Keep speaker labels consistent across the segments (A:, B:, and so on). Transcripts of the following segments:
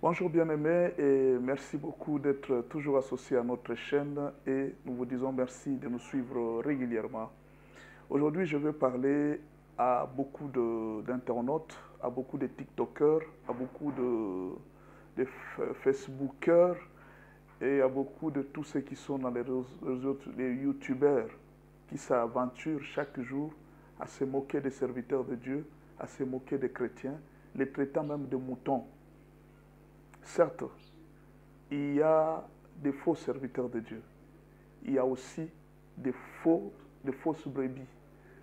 A: Bonjour bien-aimés et merci beaucoup d'être toujours associés à notre chaîne et nous vous disons merci de nous suivre régulièrement. Aujourd'hui, je vais parler à beaucoup d'internautes, à beaucoup de TikTokers, à beaucoup de Facebookers et à beaucoup de tous ceux qui sont dans les YouTubeurs qui s'aventurent chaque jour à se moquer des serviteurs de Dieu, à se moquer des chrétiens, les traitant même de moutons. Certes, il y a des faux serviteurs de Dieu. Il y a aussi des fausses brebis.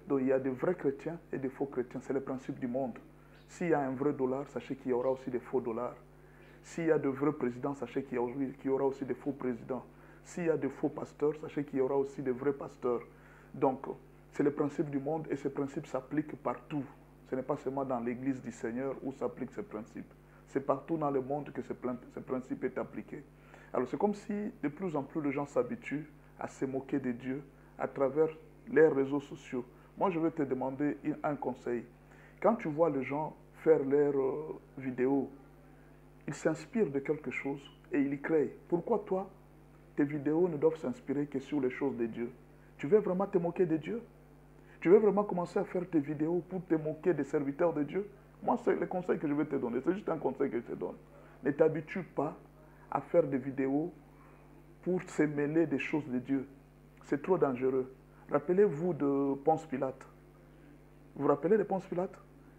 A: Donc il y a des vrais chrétiens et des faux chrétiens. C'est le principe du monde. S'il y a un vrai dollar, sachez qu'il y aura aussi des faux dollars. S'il y a de vrais présidents, sachez qu'il y aura aussi des faux présidents. S'il y a de faux pasteurs, sachez qu'il y aura aussi de vrais pasteurs. Donc, c'est le principe du monde et ce principe s'applique partout. Ce n'est pas seulement dans l'église du Seigneur où s'applique ce principe. C'est partout dans le monde que ce principe est appliqué. Alors c'est comme si de plus en plus de gens s'habituent à se moquer de Dieu à travers les réseaux sociaux. Moi, je vais te demander un conseil. Quand tu vois les gens faire leurs vidéos, ils s'inspirent de quelque chose et ils y créent. Pourquoi toi, tes vidéos ne doivent s'inspirer que sur les choses de Dieu? Tu veux vraiment te moquer de Dieu? Tu veux vraiment commencer à faire tes vidéos pour te moquer des serviteurs de Dieu? Moi, c'est le conseil que je vais te donner. C'est juste un conseil que je te donne. Ne t'habitue pas à faire des vidéos pour se mêler des choses de Dieu. C'est trop dangereux. Rappelez-vous de Ponce Pilate. Vous vous rappelez de Ponce Pilate?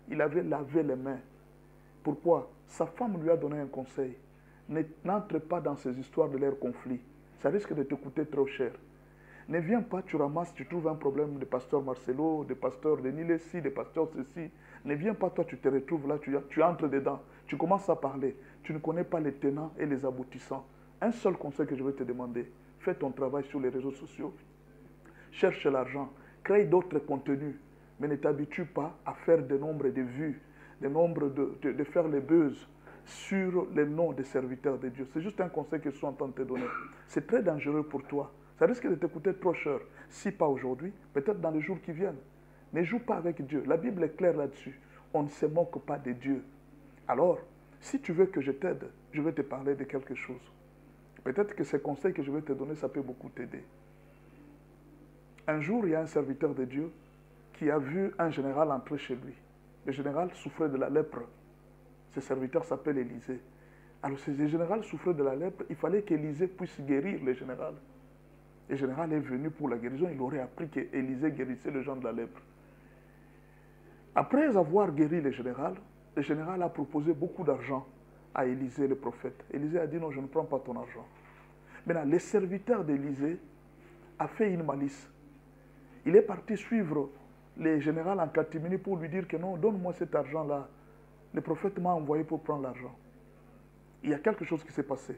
A: Il avait lavé les mains. Pourquoi? Sa femme lui a donné un conseil. N'entre pas dans ces histoires de leurs conflits. Ça risque de te coûter trop cher. Ne viens pas, tu ramasses, tu trouves un problème de pasteur Marcelo, de pasteur Denis Lessi, de pasteur ceci. Ne viens pas, toi, tu te retrouves là, tu entres dedans, tu commences à parler. Tu ne connais pas les tenants et les aboutissants. Un seul conseil que je vais te demander, fais ton travail sur les réseaux sociaux, cherche l'argent, crée d'autres contenus, mais ne t'habitue pas à faire des nombres de vues, des nombres de faire les buzz sur les noms des serviteurs de Dieu. C'est juste un conseil que je suis en train de te donner. C'est très dangereux pour toi. Ça risque de te coûter trop cher. Si pas aujourd'hui, peut-être dans les jours qui viennent. Ne joue pas avec Dieu. La Bible est claire là-dessus. On ne se moque pas de Dieu. Alors, si tu veux que je t'aide, je vais te parler de quelque chose. Peut-être que ces conseils que je vais te donner, ça peut beaucoup t'aider. Un jour, il y a un serviteur de Dieu qui a vu un général entrer chez lui. Le général souffrait de la lèpre. Ce serviteur s'appelle Élisée. Alors, si le général souffrait de la lèpre, il fallait qu'Élisée puisse guérir le général. Le général est venu pour la guérison, il aurait appris qu'Élisée guérissait les gens de la lèpre. Après avoir guéri le général a proposé beaucoup d'argent à Élisée le prophète. Élisée a dit non, je ne prends pas ton argent. Maintenant, le serviteur d'Élisée a fait une malice. Il est parti suivre le général en catimini pour lui dire que non, donne-moi cet argent-là. Le prophète m'a envoyé pour prendre l'argent. Il y a quelque chose qui s'est passé.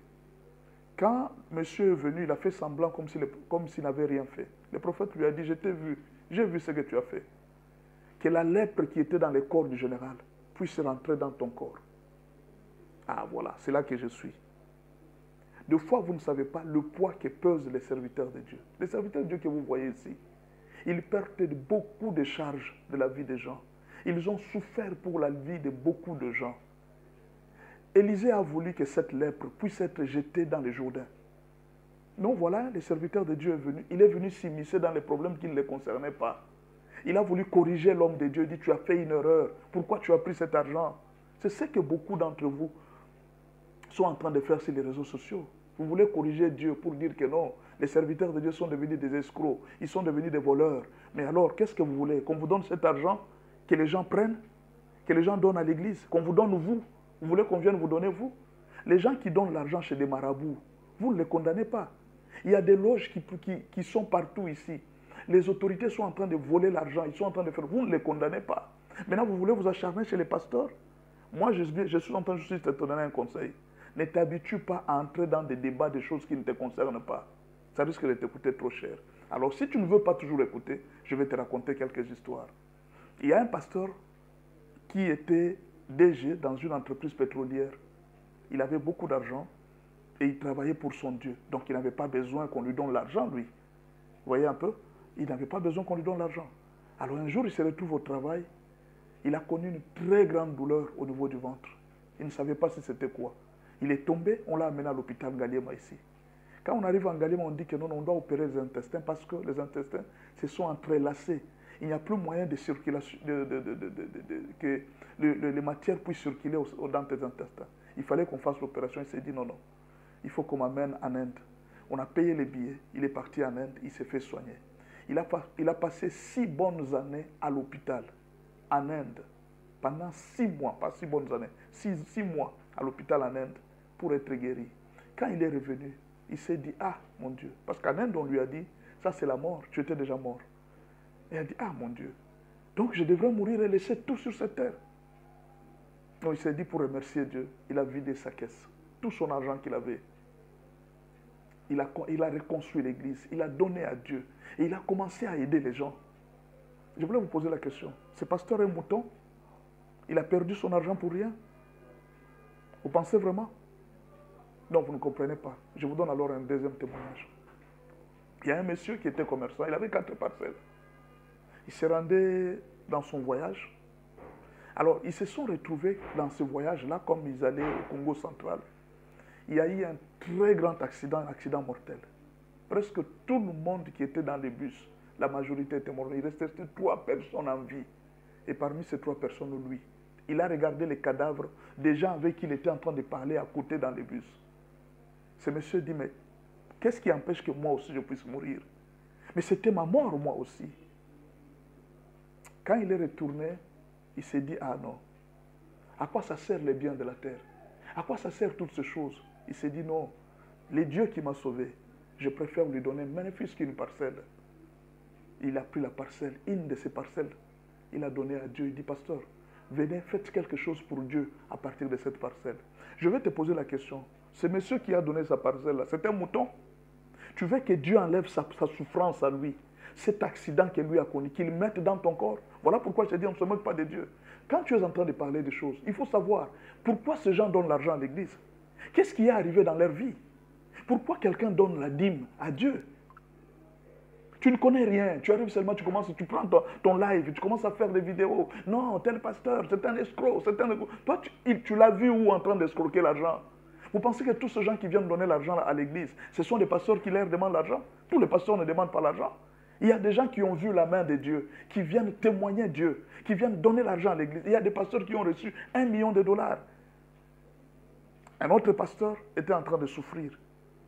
A: Quand monsieur est venu, il a fait semblant comme s'il n'avait rien fait. Le prophète lui a dit, je t'ai vu, j'ai vu ce que tu as fait. Que la lèpre qui était dans le corps du général puisse rentrer dans ton corps. Ah voilà, c'est là que je suis. Des fois, vous ne savez pas le poids que pesent les serviteurs de Dieu. Les serviteurs de Dieu que vous voyez ici, ils perdent beaucoup de charges de la vie des gens. Ils ont souffert pour la vie de beaucoup de gens. Élisée a voulu que cette lèpre puisse être jetée dans le Jourdain. Donc voilà, le serviteur de Dieu est venu. Il est venu s'immiscer dans les problèmes qui ne le concernaient pas. Il a voulu corriger l'homme de Dieu. Il dit, tu as fait une erreur. Pourquoi tu as pris cet argent? C'est ce que beaucoup d'entre vous sont en train de faire sur les réseaux sociaux. Vous voulez corriger Dieu pour dire que non, les serviteurs de Dieu sont devenus des escrocs. Ils sont devenus des voleurs. Mais alors, qu'est-ce que vous voulez? Qu'on vous donne cet argent? Que les gens prennent? Que les gens donnent à l'église? Qu'on vous donne vous? Vous voulez qu'on vienne vous donner vous? Les gens qui donnent l'argent chez des marabouts, vous ne les condamnez pas. Il y a des loges qui sont partout ici. Les autorités sont en train de voler l'argent, ils sont en train de faire. Vous ne les condamnez pas. Maintenant, vous voulez vous acharner chez les pasteurs? Moi, je suis en train juste de te donner un conseil. Ne t'habitue pas à entrer dans des débats de choses qui ne te concernent pas. Ça risque de te coûter trop cher. Alors, si tu ne veux pas toujours écouter, je vais te raconter quelques histoires. Il y a un pasteur qui était DG dans une entreprise pétrolière. Il avait beaucoup d'argent et il travaillait pour son Dieu. Donc il n'avait pas besoin qu'on lui donne l'argent, lui. Vous voyez un peu? Il n'avait pas besoin qu'on lui donne l'argent. Alors un jour, il se retrouve au travail. Il a connu une très grande douleur au niveau du ventre. Il ne savait pas si c'était quoi. Il est tombé, on l'a amené à l'hôpital Ngaliema ici. Quand on arrive en Ngaliema, on dit que non, on doit opérer les intestins parce que les intestins se sont entrelacés. Il n'y a plus moyen de circulation, que les matières puissent circuler dans tes intestins. Il fallait qu'on fasse l'opération. Il s'est dit non, non, il faut qu'on m'amène en Inde. On a payé les billets, il est parti en Inde, il s'est fait soigner. Il a passé 6 bonnes années à l'hôpital, en Inde. Pendant 6 mois, pas 6 bonnes années, 6 mois à l'hôpital en Inde pour être guéri. Quand il est revenu, il s'est dit, ah mon Dieu, parce qu'en Inde on lui a dit, ça c'est la mort, tu étais déjà mort. Et il a dit, ah mon Dieu, donc je devrais mourir et laisser tout sur cette terre. Donc il s'est dit, pour remercier Dieu, il a vidé sa caisse, tout son argent qu'il avait. Il a reconstruit l'église, il a donné à Dieu et il a commencé à aider les gens. Je voulais vous poser la question, ce pasteur est mouton, il a perdu son argent pour rien? Vous pensez vraiment? Non, vous ne comprenez pas. Je vous donne alors un deuxième témoignage. Il y a un monsieur qui était commerçant, il avait 4 parcelles. Il se rendait dans son voyage. Alors, ils se sont retrouvés dans ce voyage-là, comme ils allaient au Congo central. Il y a eu un très grand accident, un accident mortel. Presque tout le monde qui était dans les bus, la majorité était morte. Il restait 3 personnes en vie. Et parmi ces 3 personnes, lui, il a regardé les cadavres des gens avec qui il était en train de parler à côté dans les bus. Ce monsieur dit, mais qu'est-ce qui empêche que moi aussi je puisse mourir? Mais c'était ma mort moi aussi. Quand il est retourné, il s'est dit, ah non, à quoi ça sert les biens de la terre? À quoi ça sert toutes ces choses? Il s'est dit, non, le Dieu qui m'a sauvé, je préfère lui donner même plus qu'une parcelle. Il a pris la parcelle, une de ces parcelles, il a donné à Dieu. Il dit, pasteur, venez, faites quelque chose pour Dieu à partir de cette parcelle. Je vais te poser la question. Ce monsieur qui a donné sa parcelle-là, c'est un mouton? Tu veux que Dieu enlève sa souffrance à lui, cet accident que lui a connu, qu'il mette dans ton corps? Voilà pourquoi je te dis, on ne se moque pas de Dieu. Quand tu es en train de parler des choses, il faut savoir pourquoi ces gens donnent l'argent à l'église. Qu'est-ce qui est arrivé dans leur vie? Pourquoi quelqu'un donne la dîme à Dieu? Tu ne connais rien. Tu arrives seulement, tu prends ton live, tu commences à faire des vidéos. Non, tel pasteur, c'est un escroc, c'est un escroc. Toi, tu l'as vu où en train d'escroquer l'argent? Vous pensez que tous ces gens qui viennent donner l'argent à l'église, ce sont des pasteurs qui leur demandent l'argent? Tous les pasteurs ne demandent pas l'argent. Il y a des gens qui ont vu la main de Dieu, qui viennent témoigner Dieu, qui viennent donner l'argent à l'église. Il y a des pasteurs qui ont reçu $1 million. Un autre pasteur était en train de souffrir.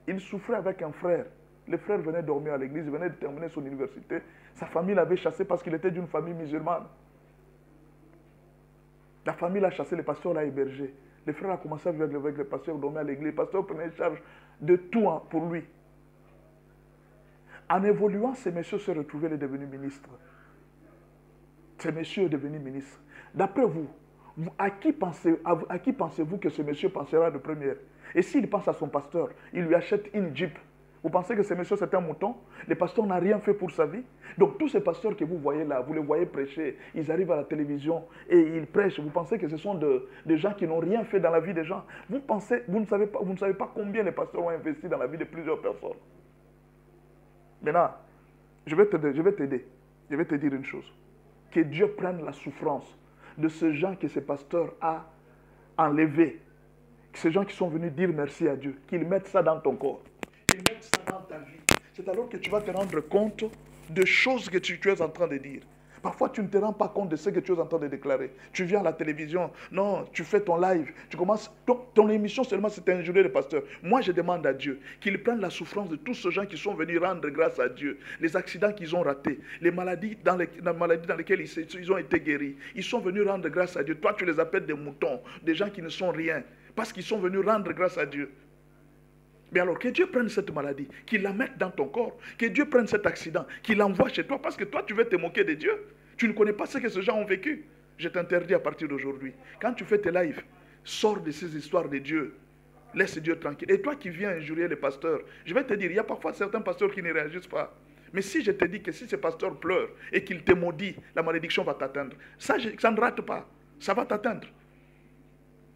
A: Il souffrait avec un frère. Le frère venait dormir à l'église, il venait de terminer son université. Sa famille l'avait chassé parce qu'il était d'une famille musulmane. La famille l'a chassé, le pasteur l'a hébergé. Le frère a commencé à vivre avec le pasteur, dormir à l'église. Le pasteur prenait charge de tout pour lui. En évoluant, ce monsieur s'est retrouvé, il est devenu ministre. Ce monsieur est devenu ministre. D'après vous, à qui pensez-vous que ce monsieur pensera de première? Et s'il pense à son pasteur, il lui achète une Jeep. Vous pensez que ce monsieur c'est un mouton? Le pasteur n'a rien fait pour sa vie. Donc tous ces pasteurs que vous voyez là, vous les voyez prêcher, ils arrivent à la télévision et ils prêchent. Vous pensez que ce sont des gens qui n'ont rien fait dans la vie des gens? Vous ne savez pas combien les pasteurs ont investi dans la vie de plusieurs personnes. Maintenant, je vais t'aider. Je vais te dire une chose. Que Dieu prenne la souffrance de ces gens que ce pasteur a enlevés. Ces gens qui sont venus dire merci à Dieu. Qu'ils mettent ça dans ton corps. Qu'ils mettent ça dans ta vie. C'est alors que tu vas te rendre compte de choses que tu es en train de dire. Parfois, tu ne te rends pas compte de ce que tu es en train de déclarer. Tu viens à la télévision, non, tu fais ton live, tu commences, ton émission seulement c'est injurier le pasteur. Moi, je demande à Dieu qu'il prenne la souffrance de tous ces gens qui sont venus rendre grâce à Dieu, les accidents qu'ils ont ratés, les maladies dans lesquelles ils ont été guéris. Ils sont venus rendre grâce à Dieu. Toi, tu les appelles des moutons, des gens qui ne sont rien, parce qu'ils sont venus rendre grâce à Dieu. Mais alors, que Dieu prenne cette maladie, qu'il la mette dans ton corps, que Dieu prenne cet accident, qu'il l'envoie chez toi, parce que toi, tu veux te moquer de Dieu. Tu ne connais pas ce que ces gens ont vécu. Je t'interdis à partir d'aujourd'hui. Quand tu fais tes lives, sors de ces histoires de Dieu. Laisse Dieu tranquille. Et toi qui viens injurier les pasteurs, je vais te dire, il y a parfois certains pasteurs qui ne réagissent pas. Mais si je te dis que si ce pasteur pleure et qu'il te maudit, la malédiction va t'atteindre. Ça ne rate pas. Ça va t'atteindre.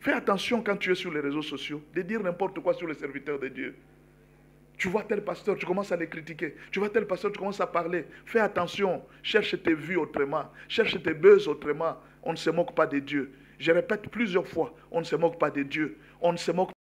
A: Fais attention quand tu es sur les réseaux sociaux, de dire n'importe quoi sur les serviteurs de Dieu. Tu vois tel pasteur, tu commences à les critiquer. Tu vois tel pasteur, tu commences à parler. Fais attention, cherche tes vues autrement, cherche tes buzz autrement. On ne se moque pas de Dieu. Je répète plusieurs fois, on ne se moque pas de Dieu. On ne se moque